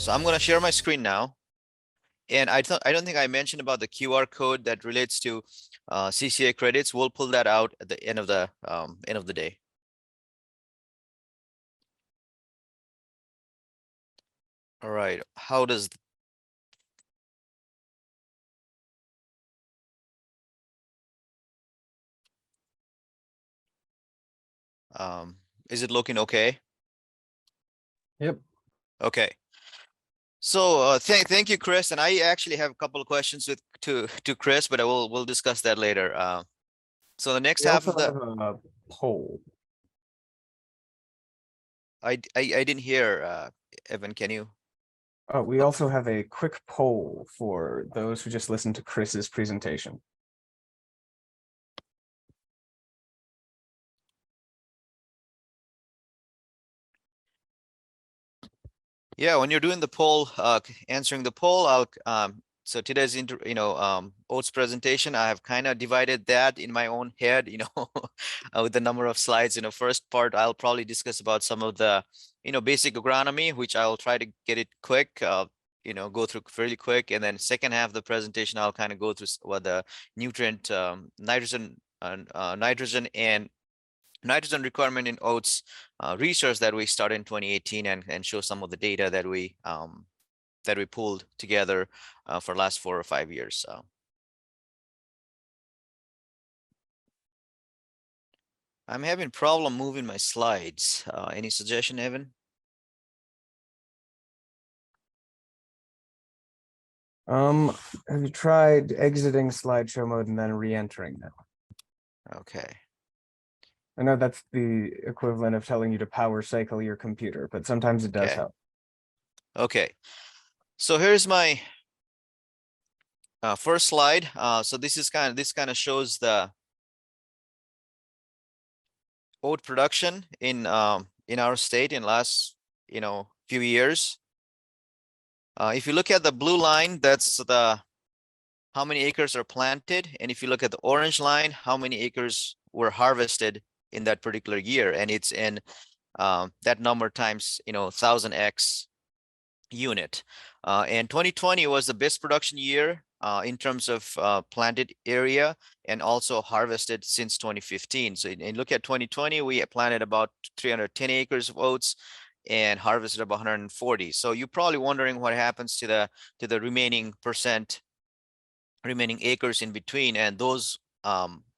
So I'm going to share my screen now. And I don't think I mentioned about the QR code that relates to CCA credits. We'll pull that out at the end of the day. All right. How does is it looking okay? Yep. Okay. So thank you, Chris. And I actually have a couple of questions to Chris, but we'll discuss that later. So the next We half also of the have a poll. I didn't hear Evan, can you? Oh, we also have a quick poll for those who just listened to Chris's presentation. Yeah, when you're doing the poll, answering the poll, so today's Oats presentation, I have kind of divided that in my own head, with the number of slides. First part, I'll probably discuss about some of the, basic agronomy, which I'll try to get it quick, go through fairly quick. And then second half of the presentation, I'll kind of go through what the nutrient, nitrogen and nitrogen requirement in oats research that we started in 2018 and show some of the data that we pulled together for last 4 or 5 years. So I'm having problem moving my slides. Any suggestion, Evan? Have you tried exiting slideshow mode and then re-entering now? Okay. I know that's the equivalent of telling you to power cycle your computer, but sometimes it does Okay. help. Okay. So here's my first slide. So this kind of shows the oat production in our state in last few years. If you look at the blue line, that's the how many acres are planted, and if you look at the orange line, how many acres were harvested in that particular year, and it's in that number times 1000x unit. And 2020 was the best production year in terms of planted area and also harvested since 2015. So look at 2020, we planted about 310 acres of oats and harvested about 140. So you're probably wondering what happens to the remaining acres in between, and those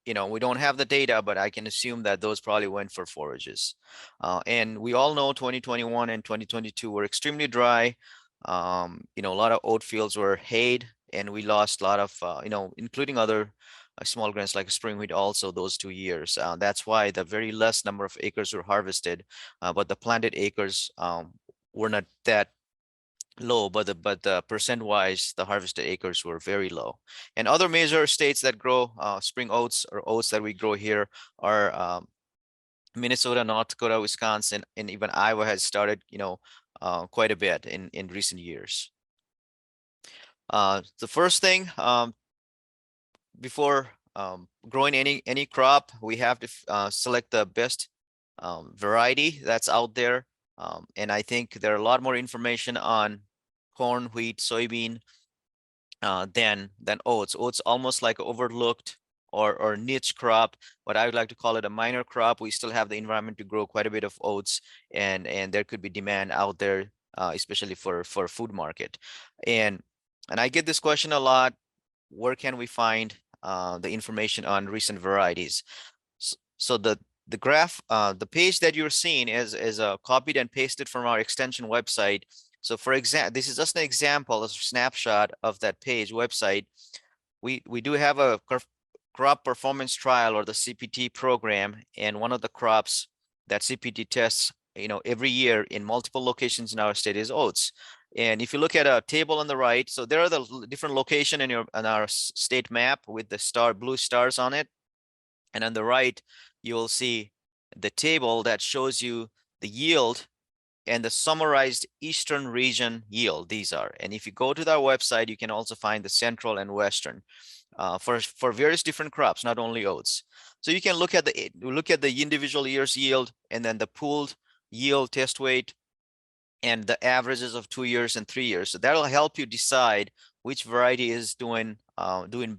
we don't have the data, but I can assume that those probably went for forages. And we all know 2021 and 2022 were extremely dry. A lot of oat fields were hayed, and we lost a lot of including other small grains like spring wheat also those 2 years. That's why the very less number of acres were harvested, but the planted acres were not that low, but the percent wise, the harvested acres were very low. And other major states that grow spring oats or oats that we grow here are Minnesota, North Dakota, Wisconsin, and even Iowa has started, quite a bit in recent years. The first thing before growing any crop, we have to select the best variety that's out there. And I think there are a lot more information on corn, wheat, soybean than oats. Oats almost like overlooked or niche crop, but I would like to call it a minor crop. We still have the environment to grow quite a bit of oats, and there could be demand out there, especially for food market. And I get this question a lot. Where can we find the information on recent varieties? So the graph, the page that you're seeing is copied and pasted from our extension website. So for example, this is just an example, a snapshot of that page website. We do have a crop performance trial, or the CPT program, and one of the crops that CPT tests every year in multiple locations in our state is oats. And if you look at a table on the right, so there are the different location in our state map with the blue stars on it. And on the right, you will see the table that shows you the yield and the summarized Eastern region yield. These are, and if you go to our website, you can also find the Central and Western for various different crops, not only oats. So you can look at the individual year's yield and then the pooled yield test weight and the averages of 2 years and 3 years. So that'll help you decide which variety is doing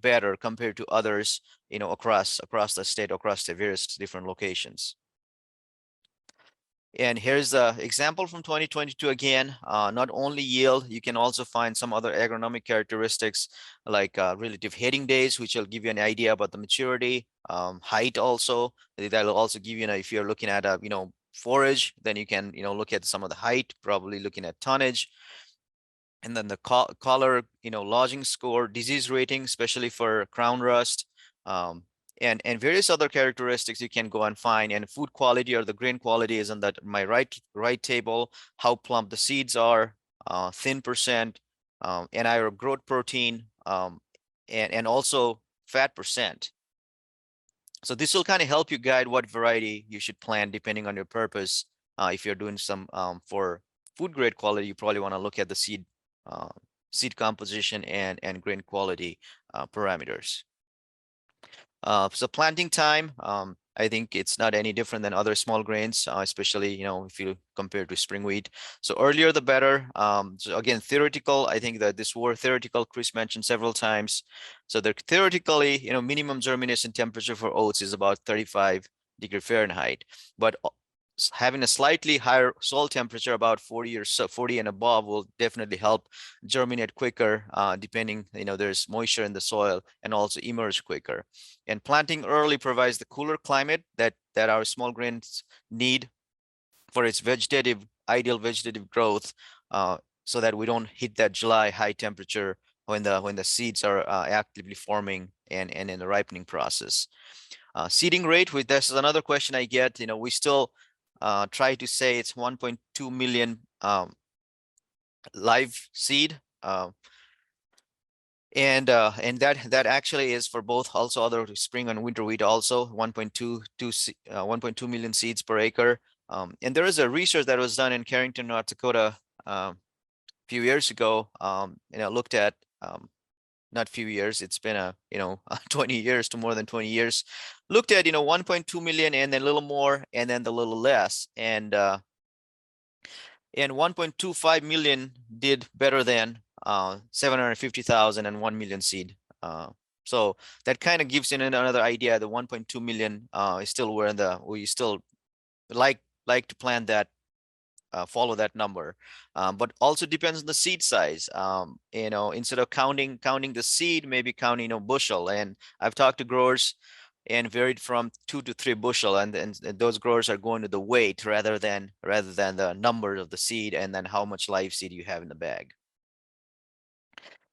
better compared to others, across the state, across the various different locations. And here's an example from 2022 again. Not only yield, you can also find some other agronomic characteristics like relative heading days, which will give you an idea about the maturity. Height also, that'll also give you, if you're looking at forage, then you can look at some of the height, probably looking at tonnage. And then the color, lodging score, disease rating, especially for crown rust, and various other characteristics you can go and find. And food quality or the grain quality is on that my right table. How plump the seeds are, thin percent, and growth protein, and also fat percent. So this will kind of help you guide what variety you should plant depending on your purpose. If you're doing some for food grade quality, you probably want to look at the seed composition and grain quality parameters. So planting time, I think it's not any different than other small grains, especially if you compare to spring wheat. So earlier the better. So again, theoretical. I think that this word theoretical, Chris mentioned several times. So theoretically, minimum germination temperature for oats is about 35° Fahrenheit, but having a slightly higher soil temperature, about 40 or so, 40 and above, will definitely help germinate quicker, depending, there's moisture in the soil, and also emerge quicker. And planting early provides the cooler climate that our small grains need for its ideal vegetative growth, so that we don't hit that July high temperature when the seeds are actively forming and in the ripening process. Seeding rate, this is another question I get. We still try to say it's 1.2 million live seed, and that actually is for both also other spring and winter wheat also 1.2 million seeds per acre. And there is a research that was done in Carrington, North Dakota, a few years ago, looked at, not few years, it's been 20 years to more than 20 years, looked at 1.2 million and then a little more and then a little less, and 1.25 million did better than 750,000 and 1 million seed. So that kind of gives you another idea. The 1.2 million is still where we still like to plant that, follow that number, but also depends on the seed size. Instead of counting the seed, maybe counting bushel. And I've talked to growers and varied from 2 to 3 bushel, and those growers are going to the weight rather than the number of the seed and then how much live seed you have in the bag.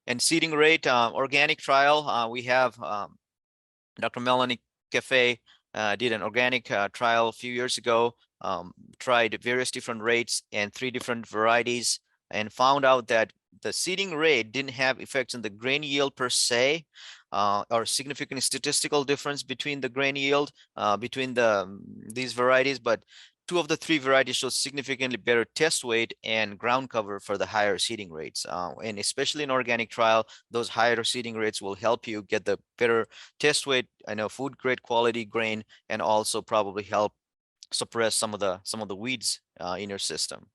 And seeding rate, organic trial, we have Dr. Melanie Cafe did an organic trial a few years ago, tried various different rates and 3 different varieties, and found out that the seeding rate didn't have effects on the grain yield per se, or significant statistical difference between the grain yield between these varieties, but 2 of the 3 varieties showed significantly better test weight and ground cover for the higher seeding rates. And especially in organic trial, those higher seeding rates will help you get the better test weight, food grade quality grain, and also probably help suppress some of the weeds in your system.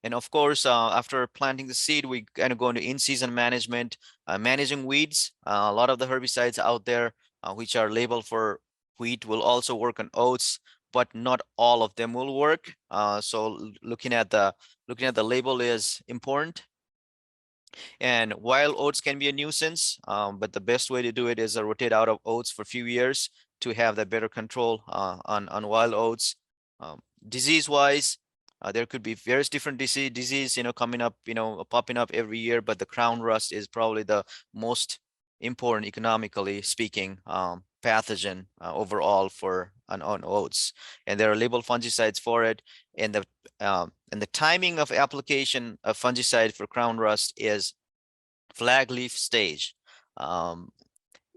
And of course, after planting the seed, we kind of go into in-season management, managing weeds. A lot of the herbicides out there, which are labeled for wheat, will also work on oats, but not all of them will work. So looking at the label is important. And wild oats can be a nuisance, but the best way to do it is rotate out of oats for a few years to have that better control on wild oats. Disease-wise, there could be various different disease, coming up, popping up every year, but the crown rust is probably the most important, economically speaking, pathogen overall on oats. And there are labeled fungicides for it, and the timing of application of fungicide for crown rust is flag leaf stage.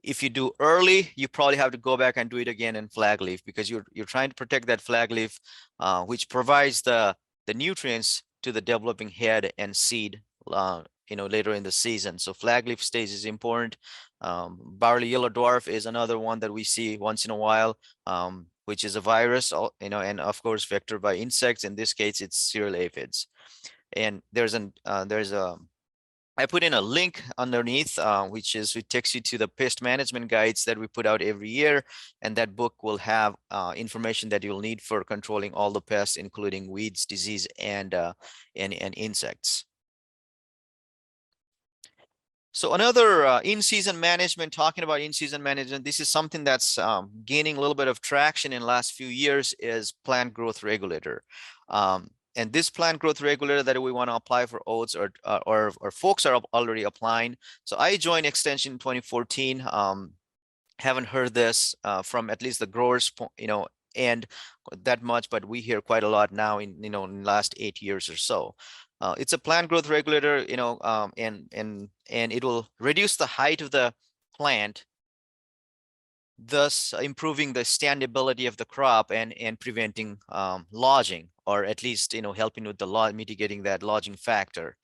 If you do early, you probably have to go back and do it again in flag leaf, because you're trying to protect that flag leaf, which provides the nutrients to the developing head and seed, later in the season. So flag leaf stage is important. Barley yellow dwarf is another one that we see once in a while. which is a virus, and of course vector by insects. In this case, it's cereal aphids. And there's a I put in a link underneath, which takes you to the pest management guides that we put out every year, and that book will have information that you'll need for controlling all the pests, including weeds, disease, and insects. So another in-season management, talking about in-season management, this is something that's gaining a little bit of traction in the last few years, is plant growth regulator. And this plant growth regulator that we want to apply for oats, or folks are already applying. So I joined Extension in 2014. Haven't heard this from at least the growers, and that much, but we hear quite a lot now in the last 8 years or so. It's a plant growth regulator, and it will reduce the height of the plant, thus improving the standability of the crop and preventing lodging, or at least helping with the mitigating that lodging factor.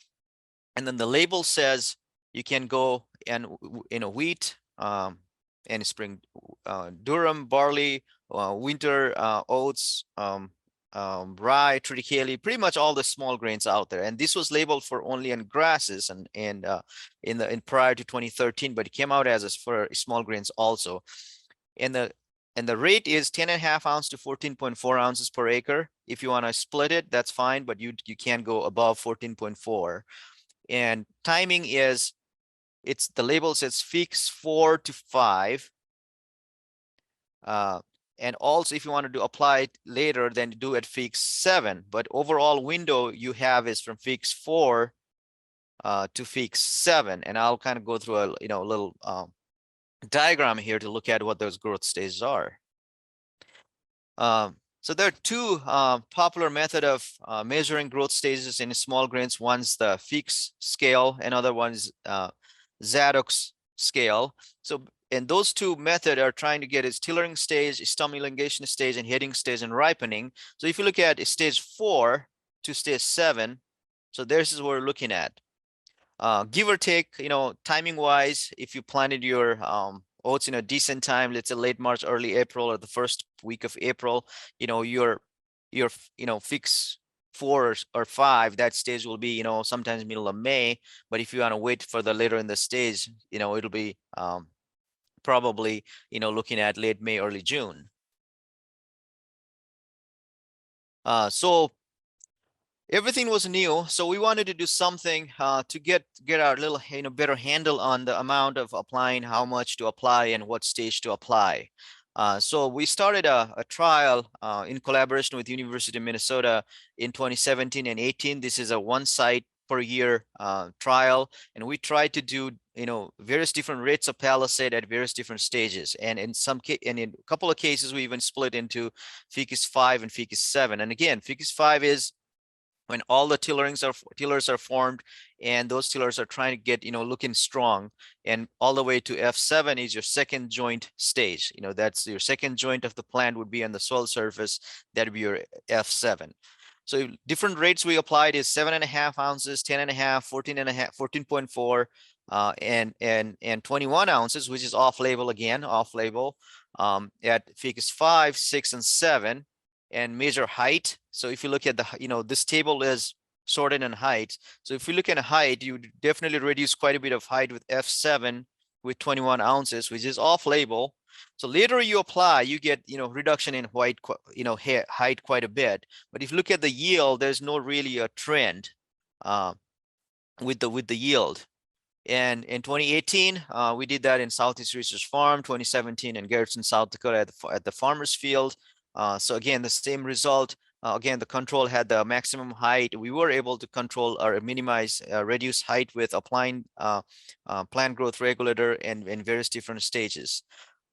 And then the label says you can go and wheat, and spring durum, barley, winter oats, rye, triticale, pretty much all the small grains out there. And this was labeled for only in grasses and in prior to 2013, but it came out as for small grains also. And the rate is 10.5 ounces to 14.4 ounces per acre. If you want to split it, that's fine, but you can't go above 14.4. And timing is, the label says Feeks 4 to 5. And also, if you want to apply it later, then do it Feeks 7. But overall window you have is from Feeks 4 to Feeks 7. And I'll kind of go through a little diagram here to look at what those growth stages are. So there are two popular method of measuring growth stages in small grains. One's the Feeks scale, and other one's Zadok's scale. So, and those two methods are trying to get its tillering stage, stem elongation stage, and heading stage, and ripening. So if you look at stage 4 to stage 7, so this is what we're looking at. Give or take, timing wise, if you planted your oats in a decent time, let's say late March, early April, or the first week of April, your Feeks 4 or 5, that stage will be, sometimes middle of May. But if you want to wait for the later in the stage, it'll be probably, looking at late May, early June. So everything was new, so we wanted to do something to get our little better handle on the amount of applying, how much to apply, and what stage to apply. So we started a trial in collaboration with University of Minnesota in 2017 and 18. This is a 1 site per year trial, and we tried to do various different rates of palisade at various different stages. And in a couple of cases, we even split into Ficus 5 and Ficus 7. And again, Ficus 5 is when all the tillers are formed, and those tillers are trying to get looking strong, and all the way to F7 is your second joint stage. That's your second joint of the plant would be on the soil surface. That would be your F7. So different rates we applied is 7.5 ounces, 10.5, 14.5, 14.4, and 21 ounces, which is off-label, again off-label, at Ficus 5, 6, and 7. And measure height. So if you look at the, this table is sorted in height. So if you look at height, you definitely reduce quite a bit of height with F7 with 21 ounces, which is off label. So later you apply, you get, reduction in height quite a bit. But if you look at the yield, there's no really a trend with the yield. And in 2018, we did that in Southeast Research Farm, 2017 in Garrettson, South Dakota at the farmer's field. So again, the same result. Again, the control had the maximum height. We were able to control or minimize, reduce height with applying plant growth regulator and in various different stages.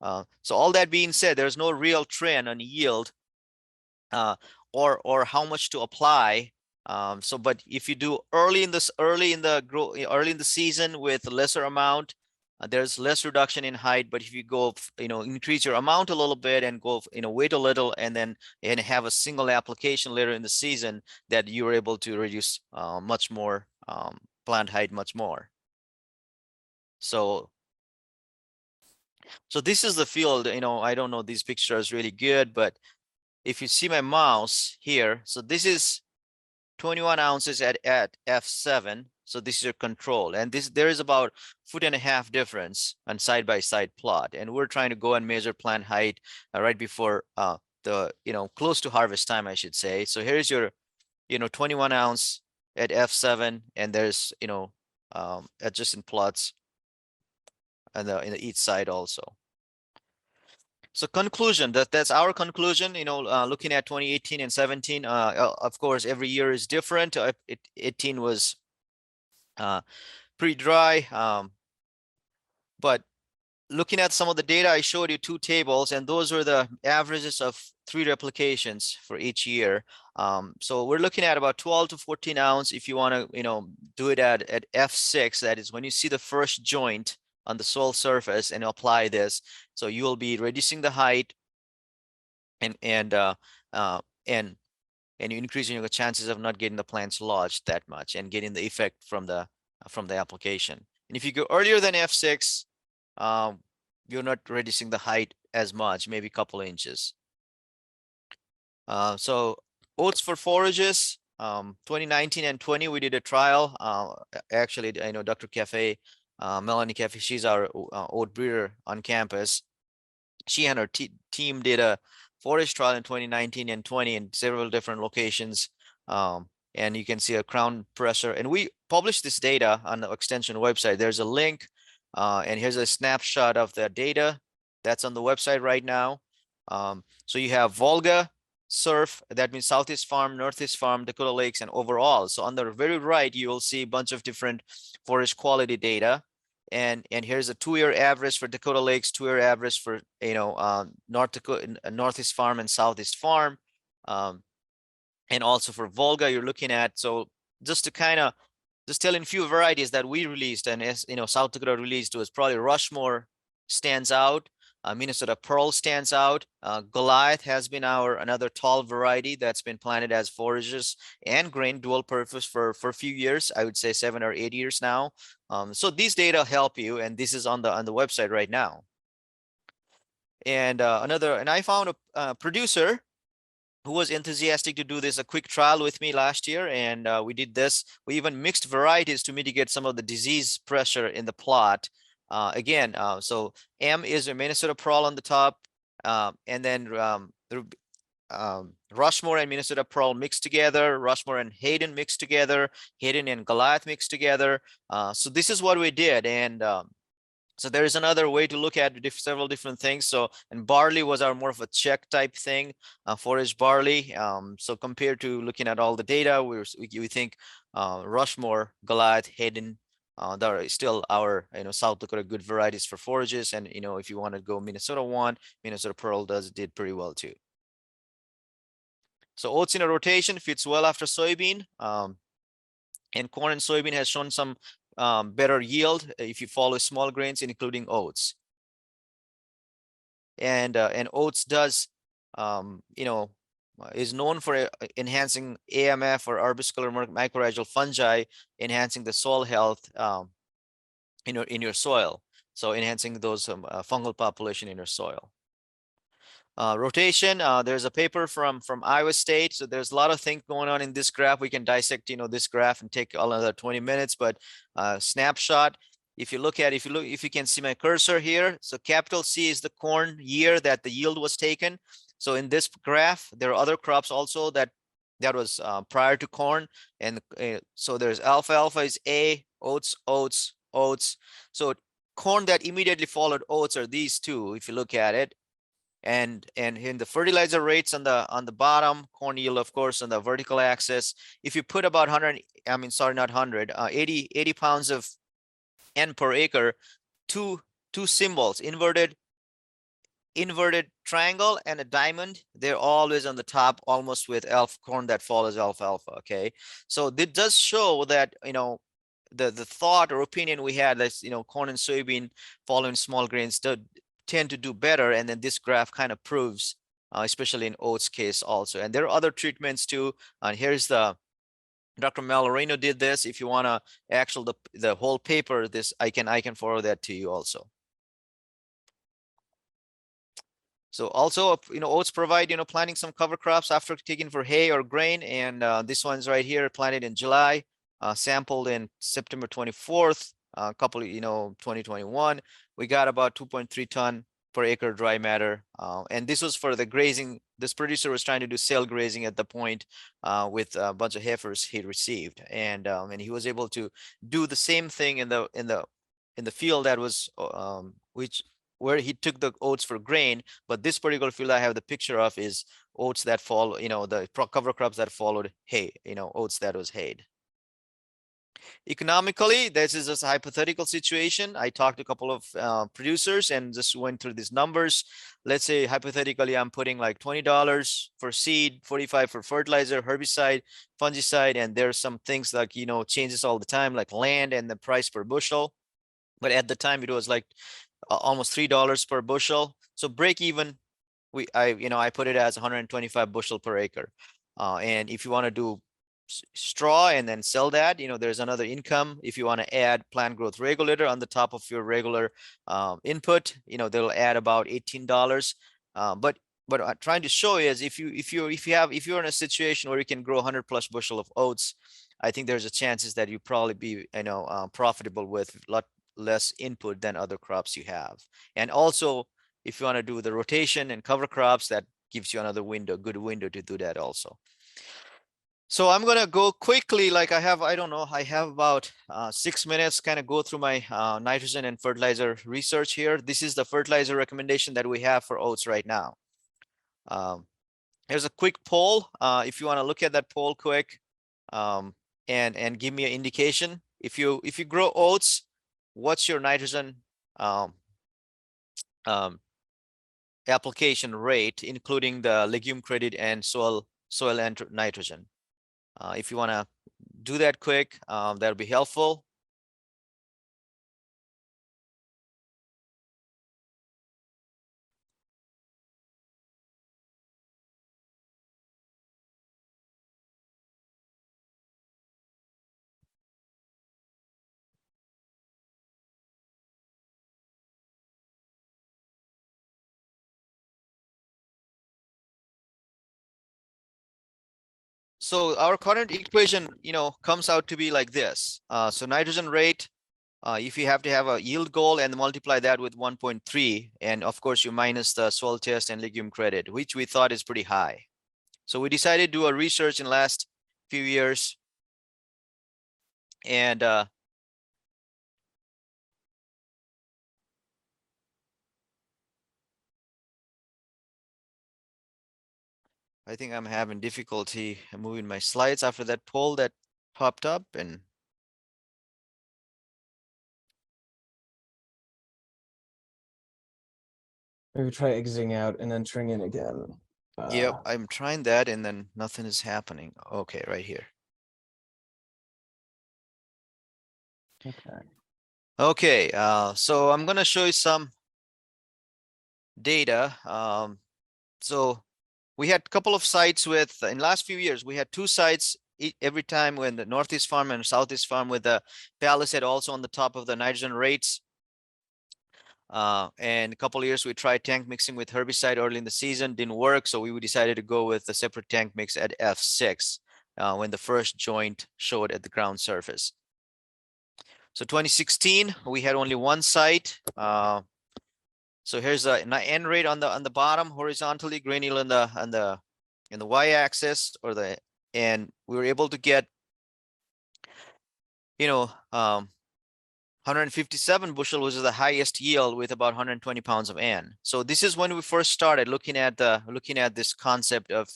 So all that being said, there's no real trend on yield or how much to apply. But if you do early in the season with lesser amount, there's less reduction in height. But if you go, increase your amount a little bit and go, wait a little, and then have a single application later in the season, that you're able to reduce much more plant height much more. So So this is the field, I don't know, these pictures really good, but if you see my mouse here, so this is 21 ounces at F7. So this is your control. And there is about 1.5 foot difference on side by side plot. And we're trying to go and measure plant height right before close to harvest time, I should say. So here's your, 21 ounce at F7, and there's, adjacent plots on in the each side also. So conclusion, that's our conclusion, looking at 2018 and 17, of course, every year is different. 18 was pretty dry, but looking at some of the data, I showed you 2 tables, and those are the averages of 3 replications for each year. So we're looking at about 12 to 14 ounce if you want to, do it at F6. That is when you see the first joint on the soil surface and apply this. So you will be reducing the height and and increasing your chances of not getting the plants lodged that much and getting the effect from the application. And if you go earlier than F6, you're not reducing the height as much, maybe a couple of inches. So oats for forages, 2019 and 20, we did a trial. Actually, I know Dr. Cafe, Melanie Cafe, she's our oat breeder on campus. She and her team did a forage trial in 2019 and 20 in several different locations. And you can see a crown pressure. And we published this data on the extension website. There's a link, and here's a snapshot of the data that's on the website right now. So you have Volga, Surf, that means Southeast Farm, Northeast Farm, Dakota Lakes, and overall. So on the very right, you will see a bunch of different forage quality data. And here's a 2-year average for Dakota Lakes, 2-year average for North Dakota, Northeast Farm and Southeast Farm, and also for Volga you're looking at. So just to kind of just telling few varieties that we released, and as South Dakota released, was probably Rushmore stands out. Minnesota Pearl stands out. Goliath has been another tall variety that's been planted as forages and grain dual purpose for a few years. I would say 7 or 8 years now. So these data help you, and this is on the website right now. And I found a producer who was enthusiastic to do a quick trial with me last year, and we did this. We even mixed varieties to mitigate some of the disease pressure in the plot. So M is a Minnesota Pearl on the top, and then Rushmore and Minnesota Pearl mixed together, Rushmore and Hayden mixed together, Hayden and Goliath mixed together. So this is what we did, and so there is another way to look at several different things. So, and barley was our more of a check type thing, forage barley. So compared to looking at all the data, we think Rushmore, Goliath, Hayden, that are still our South Dakota good varieties for forages. And if you want to go Minnesota 1, Minnesota Pearl did pretty well too. So oats in a rotation fits well after soybean. And corn and soybean has shown some better yield if you follow small grains, including oats. And oats does, is known for enhancing AMF or arbuscular mycorrhizal fungi, enhancing the soil health in your soil. So enhancing those fungal population in your soil. Rotation, there's a paper from Iowa State. So there's a lot of things going on in this graph. We can dissect, this graph and take another 20 minutes, but snapshot. If you can see my cursor here. So capital C is the corn year that the yield was taken. So in this graph, there are other crops also that was prior to corn. And so there's alfalfa is A, oats. So corn that immediately followed oats are these two, if you look at it. And in the fertilizer rates on the bottom, corn yield, of course, on the vertical axis. If you put about 80 pounds of N per acre, two symbols, inverted triangle and a diamond, they're always on the top, almost with corn that follows alfalfa. Okay, so it does show that the thought or opinion we had that corn and soybean following small grains tend to do better, and then this graph kind of proves, especially in oats case also. And there are other treatments too. And here's the Dr. Malorino did this. If you want to the whole paper, I can forward that to you also. So also, oats provide, planting some cover crops after taking for hay or grain. And this one's right here, planted in July, sampled in September 24th, a couple of, 2021. We got about 2.3 ton per acre dry matter. And this was for the grazing. This producer was trying to do sale grazing at the point with a bunch of heifers he received. And he was able to do the same thing in the field that was which where he took the oats for grain, but this particular field I have the picture of is oats that follow, the cover crops that followed hay, oats that was hayed. Economically, this is just a hypothetical situation. I talked to a couple of producers and just went through these numbers. Let's say hypothetically, I'm putting like $20 for seed, 45 for fertilizer, herbicide, fungicide, and there's some things like, changes all the time, like land and the price per bushel. But at the time, it was like almost $3 per bushel. So break even, I put it as 125 bushel per acre. And if you want to do straw and then sell that, there's another income. If you want to add plant growth regulator on the top of your regular input, they'll add about $18. But what I'm trying to show is if you're in a situation where you can grow 100 plus bushel of oats, I think there's a chances that you probably be profitable with a lot less input than other crops you have. And also, if you want to do the rotation and cover crops, that gives you another good window to do that also. So I'm gonna go quickly, like I have about 6 minutes, kind of go through my nitrogen and fertilizer research here. This is the fertilizer recommendation that we have for oats right now. Here's a quick poll. If you want to look at that poll quick, and give me an indication. If you grow oats, what's your nitrogen application rate, including the legume credit and soil and nitrogen? If you want to do that quick, that'll be helpful. So our current equation, comes out to be like this. So nitrogen rate, if you have to have a yield goal and multiply that with 1.3, and of course you minus the soil test and legume credit, which we thought is pretty high. So we decided to do a research in the last few years, and I think I'm having difficulty moving my slides after that poll that popped up. And Maybe try exiting out and entering in again. yep, I'm trying that and then nothing is happening. Okay, right here. Okay. Okay, so I'm gonna show you some data. So we had a couple of sites with, in the last few years, we had two sites every time when the Northeast Farm and Southeast Farm with the Palisade also on the top of the nitrogen rates. And a couple of years we tried tank mixing with herbicide early in the season, didn't work. So we decided to go with a separate tank mix at F6 when the first joint showed at the ground surface. So 2016, we had only one site. So here's the N rate on the bottom horizontally, granular on the y-axis, and we were able to get 157 bushel, which is the highest yield with about 120 pounds of N. So this is when we first started looking at this concept of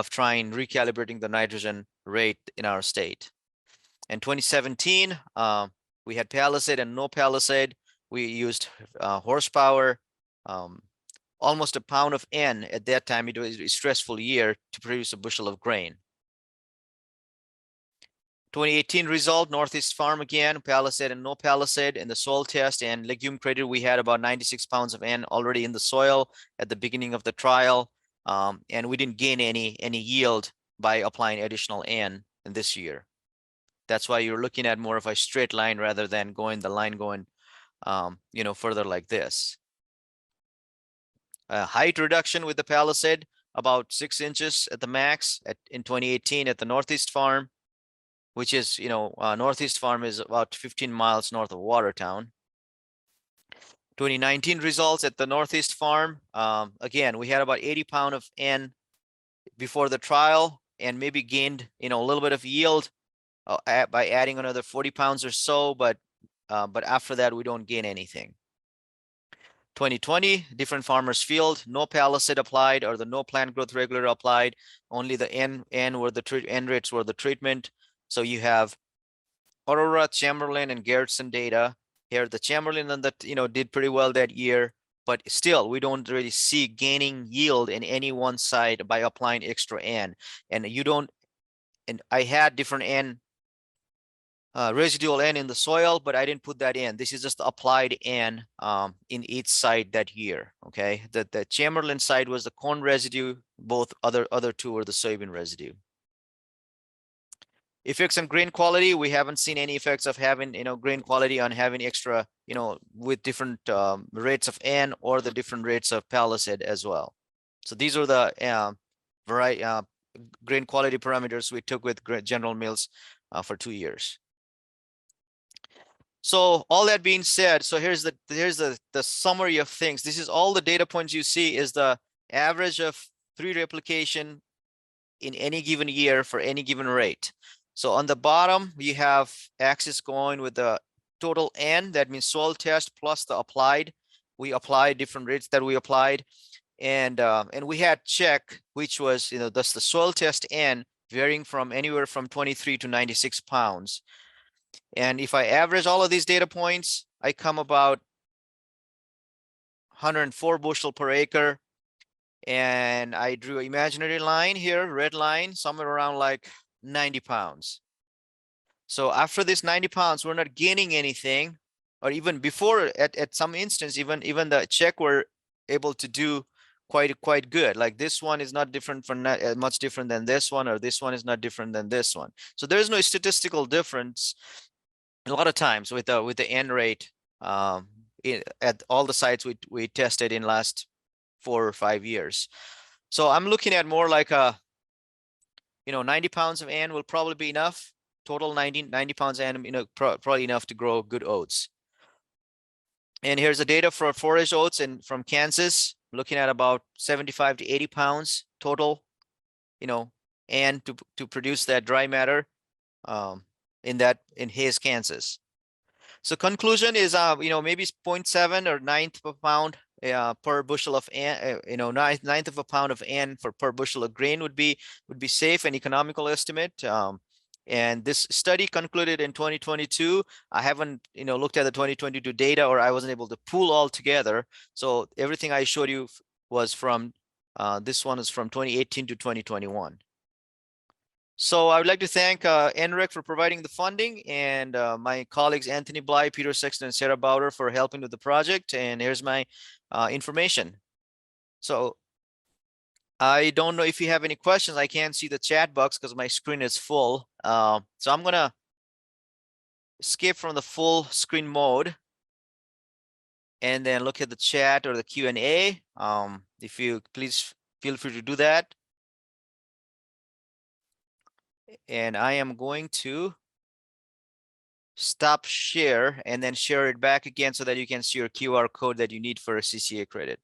trying recalibrating the nitrogen rate in our state. In 2017, we had Palisade and no Palisade. We used horsepower, almost a pound of N at that time. It was a stressful year to produce a bushel of grain. 2018 result, Northeast Farm again, Palisade and no Palisade. In the soil test and legume credit, we had about 96 pounds of N already in the soil at the beginning of the trial. And we didn't gain any yield by applying additional N in this year. That's why you're looking at more of a straight line rather than the line going, further like this. Height reduction with the Palisade, about 6 inches at the max in 2018 at the Northeast Farm, which is, Northeast Farm is about 15 miles north of Watertown. 2019 results at the Northeast Farm. Again, we had about 80 pound of N before the trial and maybe gained, a little bit of yield by adding another 40 pounds or so, but after that, we don't gain anything. 2020, different farmers field, no Palisade applied or the no plant growth regulator applied, only the N rates were the treatment. So you have Aurora, Chamberlain, and Garrison data here. The Chamberlain and that did pretty well that year, but still we don't really see gaining yield in any one side by applying extra N. And you don't. And I had different N. Residual N in the soil, but I didn't put that in. This is just applied N in each side that year. Okay, the Chamberlain side was the corn residue. Both other two were the soybean residue. Effects on grain quality, we haven't seen any effects of having grain quality on having extra with different rates of N or the different rates of Palisade as well. So these are the grain quality parameters we took with General Mills for 2 years. So all that being said, so here's the summary of things. This is all the data points you see is the average of 3 replication in any given year for any given rate. So on the bottom, you have axis going with the total N, that means soil test plus the applied. We applied different rates that we applied. And we had check, which was, thus the soil test N varying from anywhere from 23 to 96 pounds. And if I average all of these data points, I come about 104 bushel per acre. And I drew an imaginary line here, red line, somewhere around like 90 pounds. So after this 90 pounds, we're not gaining anything, or even before at some instance, even the check we're able to do quite good. Like this one is not different from much different than this one, or this one is not different than this one. So there's no statistical difference a lot of times with the N rate at all the sites we tested in last 4 or 5 years. So I'm looking at more like 90 pounds of N will probably be enough. Total 90 pounds N, probably enough to grow good oats. And here's the data for forage oats and from Kansas, looking at about 75 to 80 pounds total, and to produce that dry matter in Hayes, Kansas. So conclusion is, maybe 0.7 or 1/9 of a pound per bushel of N, 1/9 of a pound of N per bushel of grain would be safe and economical estimate. And this study concluded in 2022. I haven't, looked at the 2022 data, or I wasn't able to pool all together. So everything I showed you was from, this one is from 2018 to 2021. So I would like to thank NREC for providing the funding, and my colleagues Anthony Bly, Peter Sexton, and Sarah Bowder for helping with the project. And here's my information. So I don't know if you have any questions. I can't see the chat box because my screen is full. So I'm gonna escape from the full screen mode and then look at the chat or the Q&A. If you please feel free to do that. And I am going to stop share and then share it back again so that you can see your QR code that you need for a CCA credit.